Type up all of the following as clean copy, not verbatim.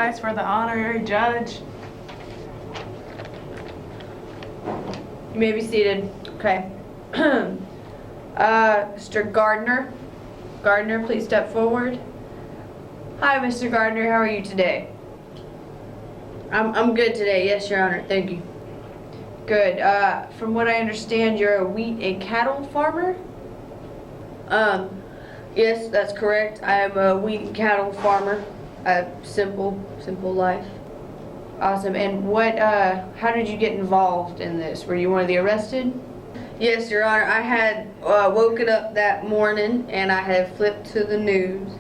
rise for the honorary judge. You may be seated. Okay. Mr. Gardner. Gardner, please step forward. Hi, Mr. Gardner. How are you today? I'm good today. Yes, Your Honor. Thank you. Good. From what I understand, you're a wheat and cattle farmer? Yes, that's correct. I am a wheat and cattle farmer. A simple life. Awesome. And how did you get involved in this? Were you one of the arrested? Yes, Your Honor. I had woken up that morning and I had flipped to the news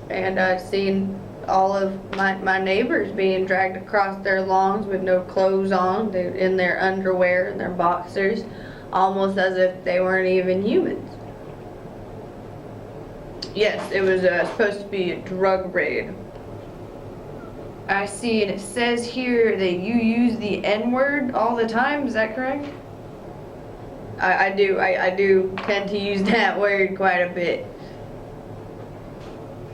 and I'd seen all of my neighbors being dragged across their lawns with no clothes on. They're in their underwear and their boxers, almost as if they weren't even humans. Yes, it was supposed to be a drug raid. I see, and it says here that you use the N-word all the time. Is that correct? I do tend to use that word quite a bit.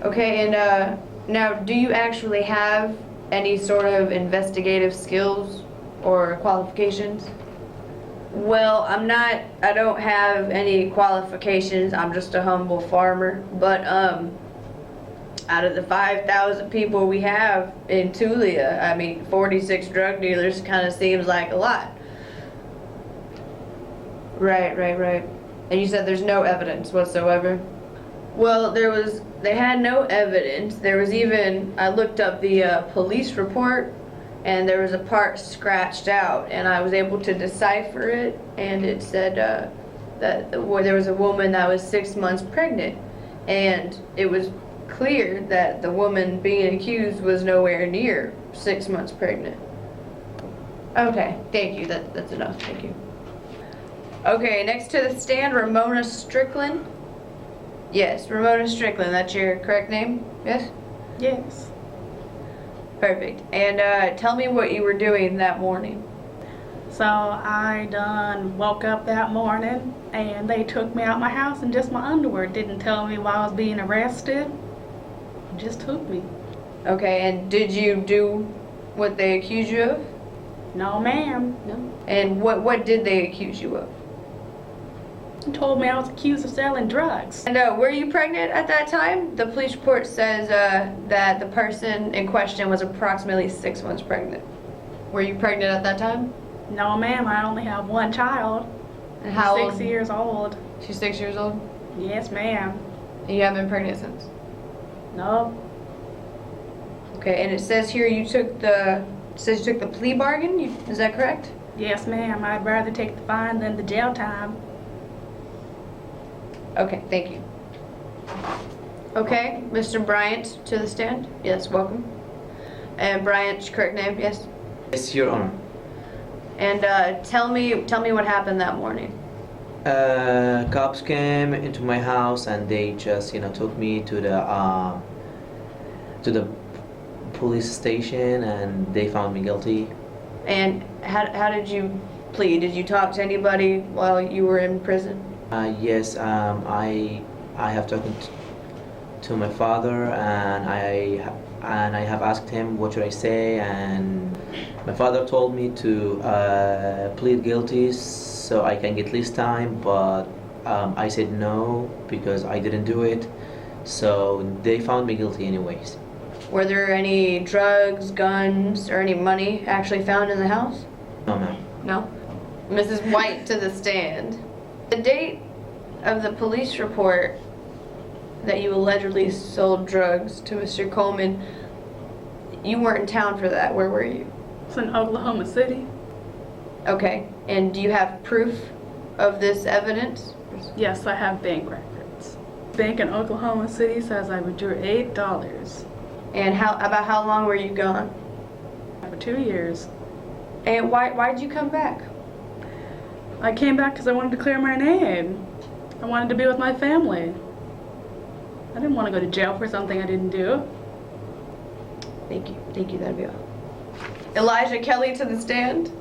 Okay, and now, do you actually have any sort of investigative skills or qualifications? Well, I don't have any qualifications. I'm just a humble farmer. But out of the 5,000 people we have in Tulia, I mean, 46 drug dealers kind of seems like a lot. Right. And you said there's no evidence whatsoever? Well, they had no evidence. There was even, I looked up the police report, and there was a part scratched out, and I was able to decipher it, and it said that there was a woman that was 6 months pregnant, and it was clear that the woman being accused was nowhere near 6 months pregnant. Okay, thank you. That's enough. Thank you. Okay, next to the stand, Ramona Strickland. Yes, Ramona Strickland. That's your correct name? Yes? Yes. Perfect. And tell me what you were doing that morning. So I done woke up that morning and they took me out my house in just my underwear. Didn't tell me why I was being arrested. Just took me. Okay, and did you do what they accused you of? No, ma'am. No. And what did they accuse you of? They told me I was accused of selling drugs. And were you pregnant at that time? The police report says that the person in question was approximately 6 months pregnant. Were you pregnant at that time? No, ma'am. I only have one child. And how She's old? 6 years old. She's 6 years old? Yes, ma'am. And you haven't been pregnant since? No. Okay, and it says here you took the plea bargain? Is that correct? Yes, ma'am. I'd rather take the fine than the jail time. Okay, thank you. Okay, Mr. Bryant to the stand. Yes, welcome. And Bryant's correct name, yes? Yes, Your Honor. And tell me what happened that morning. Cops came into my house and they just, took me to the police station and they found me guilty. And how did you plead? Did you talk to anybody while you were in prison? Yes, I have talked to my father and I have asked him what should I say, and my father told me to plead guilty so I can get less time, but I said no because I didn't do it, so they found me guilty anyways. Were there any drugs, guns, or any money actually found in the house? No, ma'am. No? Mrs. White to the stand. The date of the police report that you allegedly sold drugs to Mr. Coleman, you weren't in town for that. Where were you? It's in Oklahoma City. Okay, and do you have proof of this evidence? Yes, I have bank records. Bank in Oklahoma City says I withdrew $8. And about how long were you gone? For 2 years. And why did you come back? I came back because I wanted to clear my name. I wanted to be with my family. I didn't want to go to jail for something I didn't do. Thank you, that'd be all. Elijah Kelly to the stand.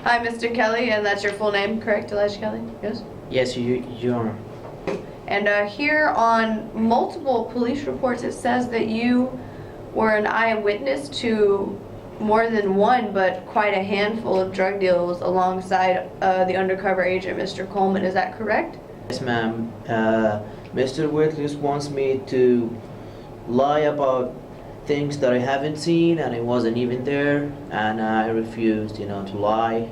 Hi, Mr. Kelly, and that's your full name, correct, Elijah Kelly? Yes? Yes, Your Honor. And here on multiple police reports, it says that you were an eyewitness to more than one, but quite a handful of drug deals alongside the undercover agent, Mr. Coleman. Is that correct? Yes, ma'am. Mr. Whitley wants me to lie about things that I haven't seen and I wasn't even there, and I refused, to lie,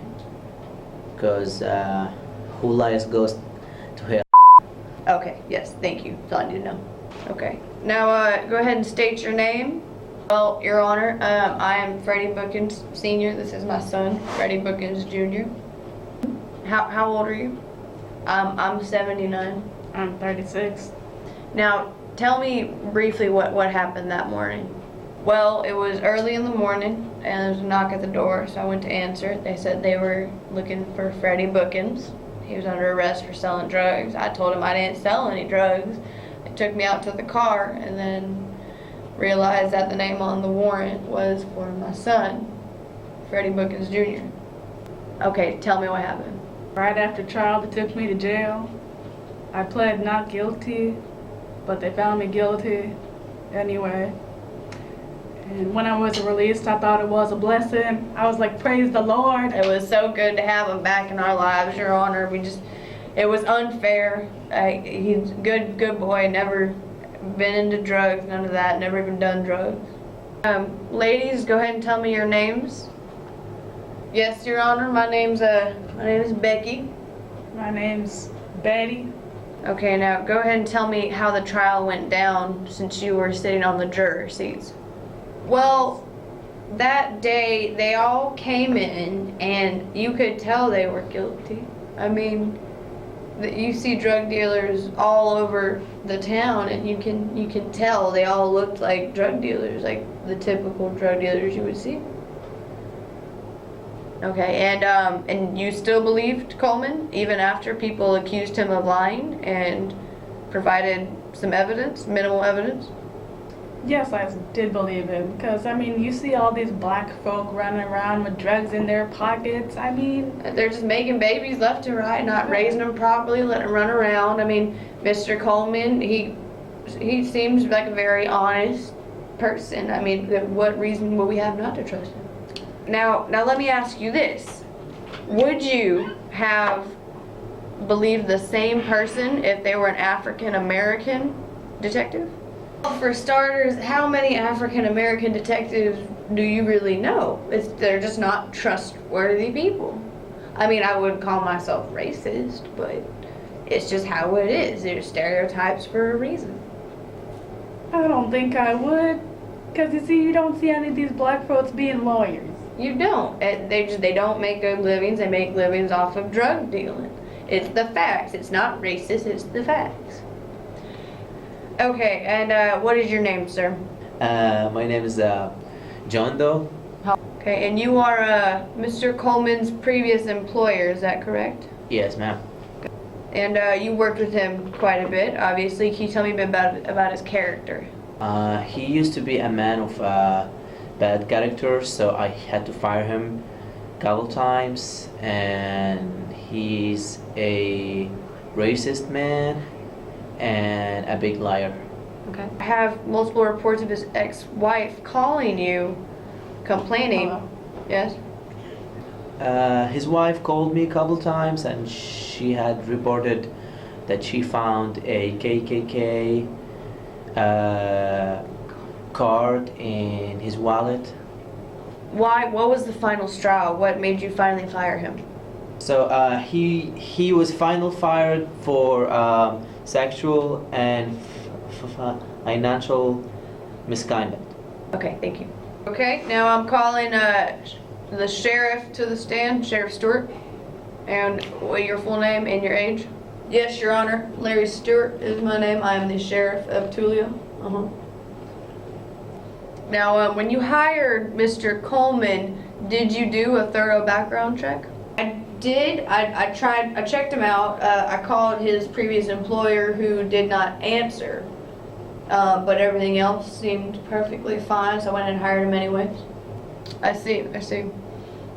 because who lies goes to hell. Okay, yes, thank you. That's all I need to know. Okay. Now, go ahead and state your name. Well, Your Honor, I am Freddie Bookins Sr. This is my son, Freddie Bookins Jr. How old are you? I'm 79. I'm 36. Now, tell me briefly what happened that morning. Well, it was early in the morning, and there was a knock at the door, so I went to answer it. They said they were looking for Freddie Bookins. He was under arrest for selling drugs. I told him I didn't sell any drugs. They took me out to the car, and then realized that the name on the warrant was for my son, Freddie Bookins Jr. Okay, tell me what happened. Right after trial, they took me to jail. I pled not guilty, but they found me guilty anyway. And when I was released, I thought it was a blessing. I was like, praise the Lord. It was so good to have him back in our lives, Your Honor. It was unfair. He's a good boy, never been into drugs, none of that, never even done drugs. Ladies, go ahead and tell me your names. Yes, Your Honor, my name is Becky. My name's Betty. Okay, now go ahead and tell me how the trial went down since you were sitting on the juror seats. Well, that day they all came in and you could tell they were guilty. I mean, you see drug dealers all over the town and you can tell they all looked like drug dealers, like the typical drug dealers you would see. Okay, and you still believed Coleman even after people accused him of lying and provided some evidence, minimal evidence? Yes, I did believe him, because, I mean, you see all these black folk running around with drugs in their pockets. I mean, they're just making babies left and right, not raising them properly, letting them run around. I mean, Mr. Coleman, he seems like a very honest person. I mean, what reason would we have not to trust him? Now let me ask you this. Would you have believed the same person if they were an African American detective? For starters, how many African American detectives do you really know? They're just not trustworthy people. I mean, I would call myself racist, but it's just how it is. There's stereotypes for a reason. I don't think I would, because you see, you don't see any of these black folks being lawyers. You don't. They don't make good livings. They make livings off of drug dealing. It's the facts. It's not racist. It's the facts. Okay, and what is your name, sir? My name is John Doe. Okay, and you are Mr. Coleman's previous employer, is that correct? Yes, ma'am. And you worked with him quite a bit, obviously. Can you tell me a bit about his character? He used to be a man of bad character, so I had to fire him a couple times, and he's a racist man and a big liar. Okay. I have multiple reports of his ex-wife calling you, complaining. Hello. Yes? His wife called me a couple times and she had reported that she found a KKK card in his wallet. Why? What was the final straw? What made you finally fire him? So he was finally fired for sexual and financial misconduct. Okay, thank you. Okay, now I'm calling the sheriff to the stand, Sheriff Stewart. And what your full name and your age? Yes, Your Honor. Larry Stewart is my name. I am the sheriff of Tulia. Now, when you hired Mr. Coleman, did you do a thorough background check? I did. I checked him out. I called his previous employer who did not answer. But everything else seemed perfectly fine, so I went and hired him anyways. I see.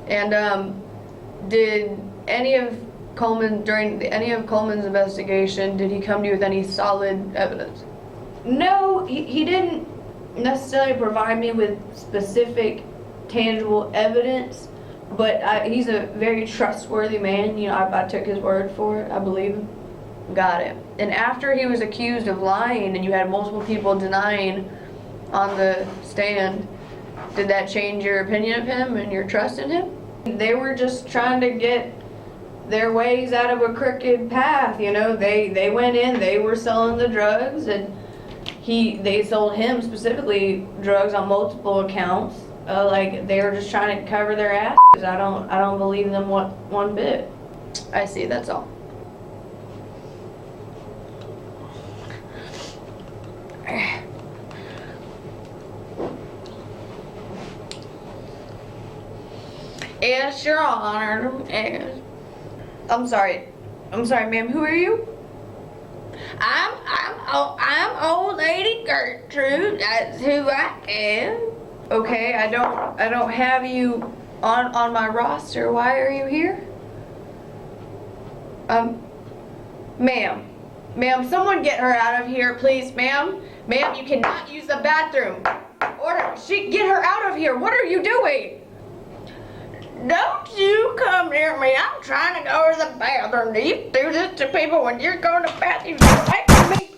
And did any of Coleman's investigation, did he come to you with any solid evidence? No, he didn't. necessarily provide me with specific, tangible evidence, but he's a very trustworthy man. You know, I took his word for it. I believe him. Got it. And after he was accused of lying and you had multiple people denying on the stand, did that change your opinion of him and your trust in him? They were just trying to get their ways out of a crooked path, you know. They went in, they were selling the drugs, and they sold him specifically drugs on multiple accounts. Like they were just trying to cover their asses. I don't believe them one bit. I see, that's all. Yes, Your Honor. Yes. I'm sorry, ma'am. Who are you? I'm old lady Gertrude. That's who I am. Okay, I don't have you on my roster. Why are you here? Ma'am, someone get her out of here, please, ma'am. Ma'am, you cannot use the bathroom. Order, get her out of here. What are you doing? Don't you come near me. I'm trying to go to the bathroom. Do you do this to people when you're going to the bathroom? You away from me?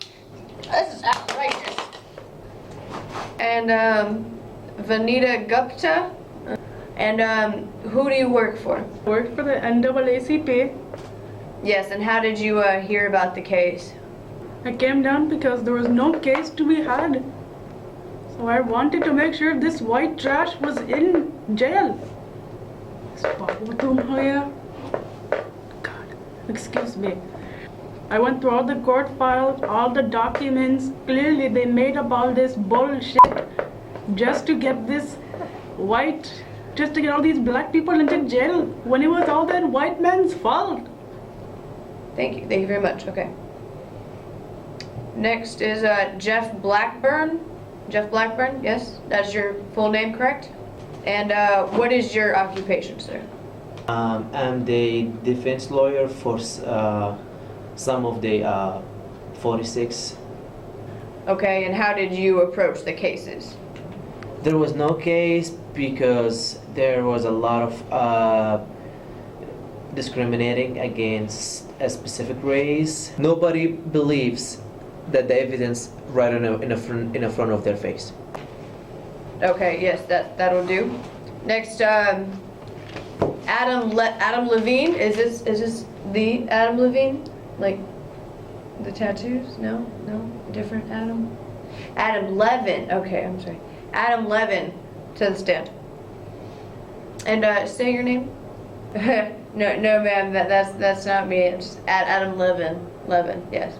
This is outrageous. And, Vanita Gupta? And, who do you work for? I worked for the NAACP. Yes, and how did you, hear about the case? I came down because there was no case to be had. So I wanted to make sure this white trash was in jail. God, excuse me. I went through all the court files, all the documents. Clearly they made up all this bullshit just to get this just to get all these black people into jail when it was all that white man's fault. Thank you very much. Okay. Next is Jeff Blackburn. Jeff Blackburn, yes? That's your full name, correct? And what is your occupation, sir? I'm the defense lawyer for some of the 46. Okay, and how did you approach the cases? There was no case because there was a lot of discriminating against a specific race. Nobody believes that the evidence right in the front of their face. Okay, yes, that'll do. Next, Adam Levine. Is this the Adam Levine? Like the tattoos? No, different Adam. Adam Levin. Okay, I'm sorry. Adam Levin, to the stand. And say your name. No, ma'am. That's not me. It's Adam Levin. Levin. Yes.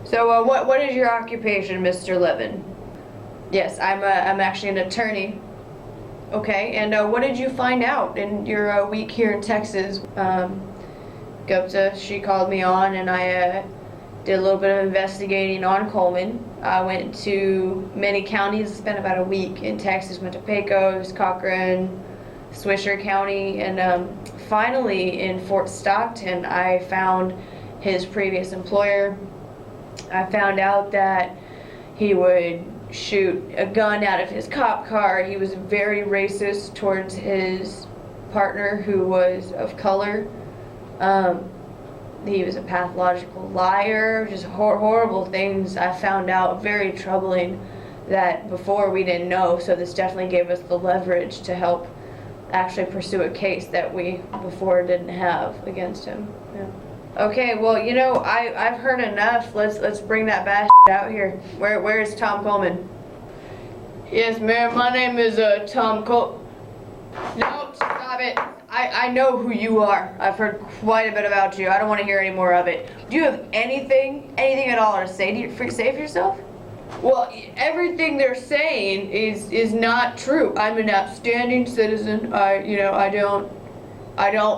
So, what is your occupation, Mr. Levin? Yes, I'm actually an attorney. Okay, and what did you find out in your week here in Texas? Gupta, she called me on, and I did a little bit of investigating on Coleman. I went to many counties, spent about a week in Texas, went to Pecos, Cochran, Swisher County, and finally in Fort Stockton, I found his previous employer. I found out that he would shoot a gun out of his cop car. He was very racist towards his partner who was of color. He was a pathological liar, just horrible things I found out, very troubling, that before we didn't know. So this definitely gave us the leverage to help actually pursue a case that we before didn't have against him. Yeah. Okay, well, you know, I've heard enough. Let's bring that bad out here. Where is Tom Coleman? Yes, ma'am. My name is Tom Cole. No, stop it. I know who you are. I've heard quite a bit about you. I don't want to hear any more of it. Do you have anything at all to say for yourself? Well, everything they're saying is not true. I'm an outstanding citizen. I don't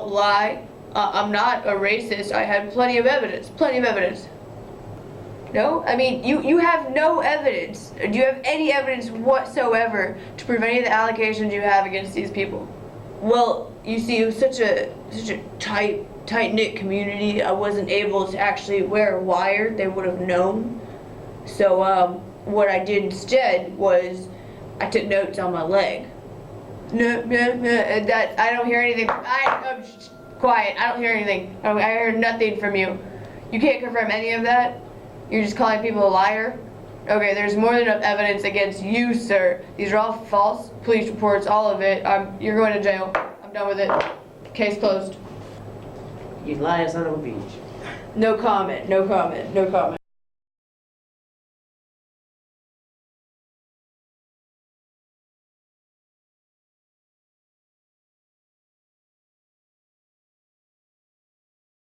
lie. I'm not a racist. I had plenty of evidence. No? I mean, you have no evidence. Do you have any evidence whatsoever to prove any of the allegations you have against these people? Well, you see, it was such a tight-knit community. I wasn't able to actually wear a wire. They would have known. So, what I did instead was I took notes on my leg. No, that I don't hear anything. Quiet. I don't hear anything. I heard nothing from you. You can't confirm any of that. You're just calling people a liar. Okay, there's more than enough evidence against you, sir. These are all false police reports, all of it. You're going to jail. I'm done with it. Case closed. You lying son of a bitch. No comment. No comment. No comment.